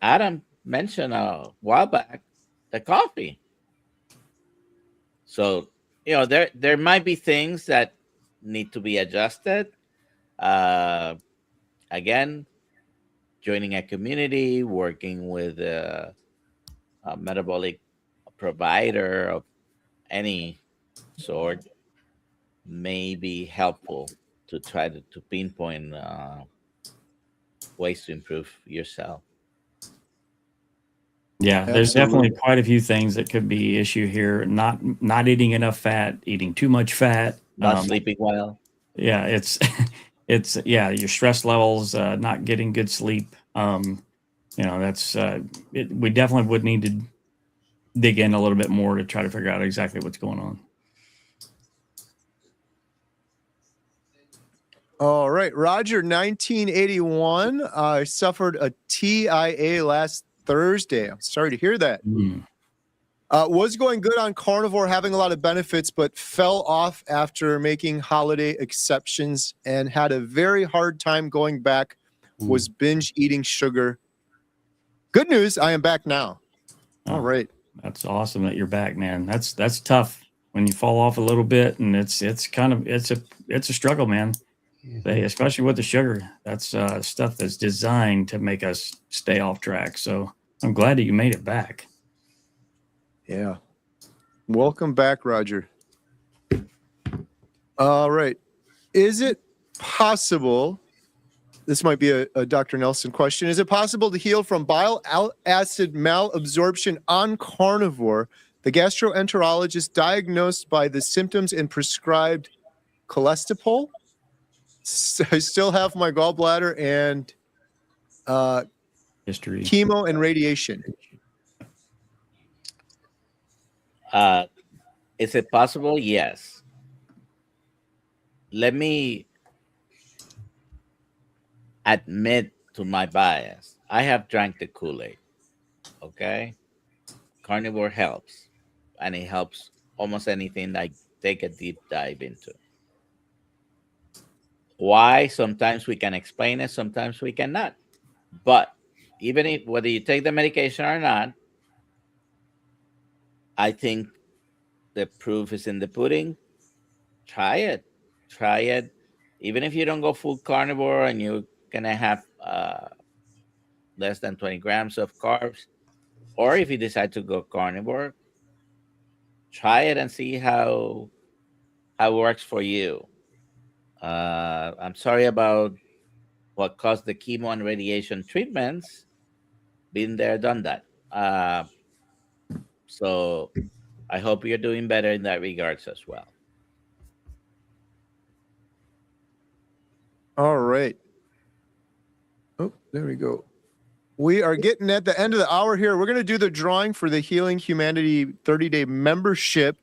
Adam mentioned a while back, the coffee. So, there might be things that need to be adjusted. Again, joining a community, working with a metabolic provider of any sort may be helpful to try to pinpoint ways to improve yourself. Yeah, there's definitely quite a few things that could be issue here. Not eating enough fat, eating too much fat, not sleeping well. Yeah, it's your stress levels, not getting good sleep. That's we definitely would need to dig in a little bit more to try to figure out exactly what's going on. All right, Roger, 1981. I suffered a TIA last Thursday. I'm sorry to hear that. Was going good on carnivore, having a lot of benefits, but fell off after making holiday exceptions and had a very hard time going back. Was binge eating sugar. Good news, I am back now. All right. That's awesome that you're back, man. That's tough when you fall off a little bit, and it's a struggle, man. Especially with the sugar. That's stuff that's designed to make us stay off track. So I'm glad that you made it back. Yeah. Welcome back, Roger. All right. Is it possible, this might be a Dr. Nelson question, is it possible to heal from bile acid malabsorption on carnivore? The gastroenterologist diagnosed by the symptoms and prescribed cholesterol. I still have my gallbladder and history, chemo and radiation. Is it possible? Yes. Let me admit to my bias. I have drank the Kool-Aid. Okay? Carnivore helps. And it helps almost anything I take a deep dive into. Why? Sometimes we can explain it, sometimes we cannot. But even if whether you take the medication or not, I think the proof is in the pudding. Try it. Even if you don't go full carnivore and you're gonna have less than 20 grams of carbs, or if you decide to go carnivore, try it and see how it works for you. I'm sorry about what caused the chemo and radiation treatments. Been there, done that. So I hope you're doing better in that regards as well. All right. Oh, there we go. We are getting at the end of the hour here. We're going to do the drawing for the Healing Humanity 30-day membership.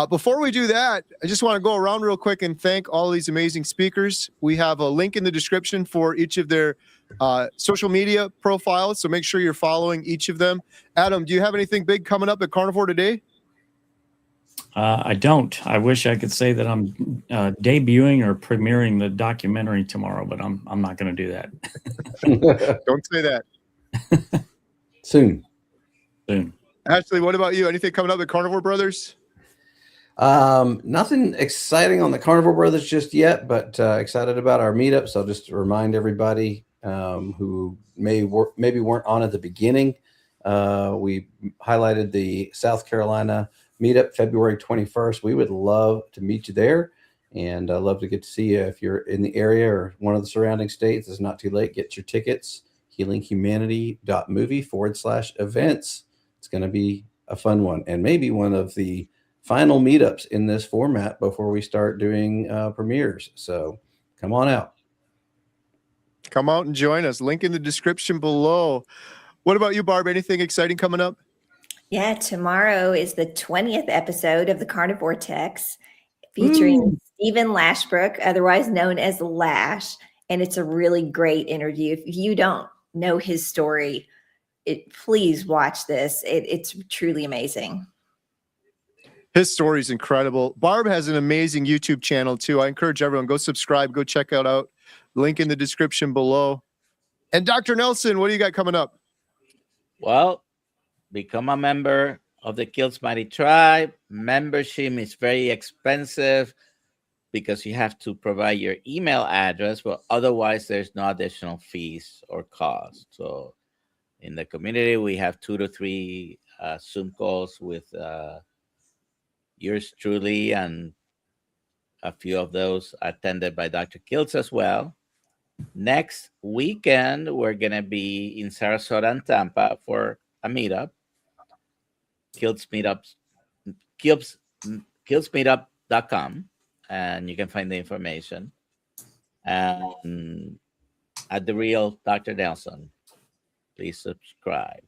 Before we do that, I just want to go around real quick and thank all these amazing speakers. We have a link in the description for each of their social media profiles, so make sure you're following each of them. Adam, do you have anything big coming up at Carnivore today? I don't. I wish I could say that I'm debuting or premiering the documentary tomorrow, but I'm not going to do that. Don't say that. Soon. Ashley, what about you? Anything coming up at Carnivore Brothers? Nothing exciting on the Carnivore Brothers just yet, but excited about our meetup. So just to remind everybody who maybe weren't on at the beginning, we highlighted the South Carolina meetup February 21st. We would love to meet you there, and I'd love to get to see you if you're in the area or one of the surrounding states. It's not too late. Get your tickets, healinghumanity.movie/events. It's going to be a fun one, and maybe one of the final meetups in this format before we start doing premieres. So come on out. Come out and join us. Link in the description below. What about you, Barb? Anything exciting coming up? Yeah, tomorrow is the 20th episode of the Carnivore Text featuring Stephen Lashbrook, otherwise known as Lash. And it's a really great interview. If you don't know his story, please watch this. It's truly amazing. His story is incredible. Barb has an amazing YouTube channel too. I encourage everyone, go subscribe, go check it out. Link in the description below. And Dr. Nelson, what do you got coming up? Well, become a member of the Kills Mighty Tribe. Membership is very expensive because you have to provide your email address, but otherwise there's no additional fees or cost. So in the community, we have 2 to 3 Zoom calls with yours truly, and a few of those attended by Dr. Kills as well. Next weekend, we're going to be in Sarasota and Tampa for a meetup. Killsmeetup.com, and you can find the information. And at The Real Dr. Nelson, please subscribe.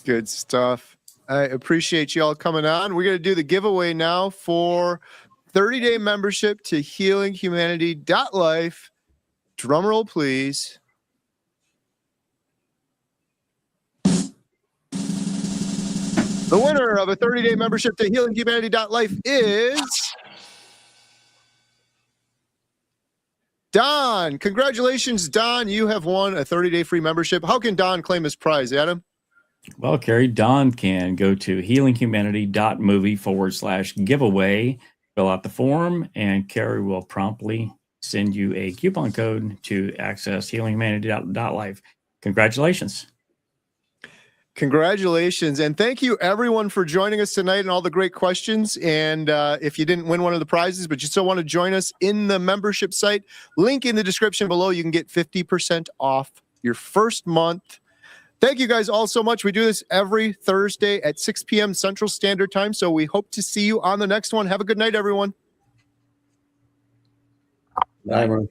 Good stuff. I appreciate you all coming on. We're going to do the giveaway now for 30-day membership to healinghumanity.life. Drum roll, please. The winner of a 30-day membership to healinghumanity.life is Don. Congratulations, Don. You have won a 30-day free membership. How can Don claim his prize, Adam? Well, Kerry, Don can go to healinghumanity.movie/giveaway, fill out the form, and Kerry will promptly send you a coupon code to access healinghumanity.life. Congratulations. Congratulations. And thank you, everyone, for joining us tonight and all the great questions. And if you didn't win one of the prizes, but you still want to join us in the membership site, link in the description below. You can get 50% off your first month. Thank you guys all so much. We do this every Thursday at 6 p.m. Central Standard Time. So we hope to see you on the next one. Have a good night, everyone. Bye, everyone.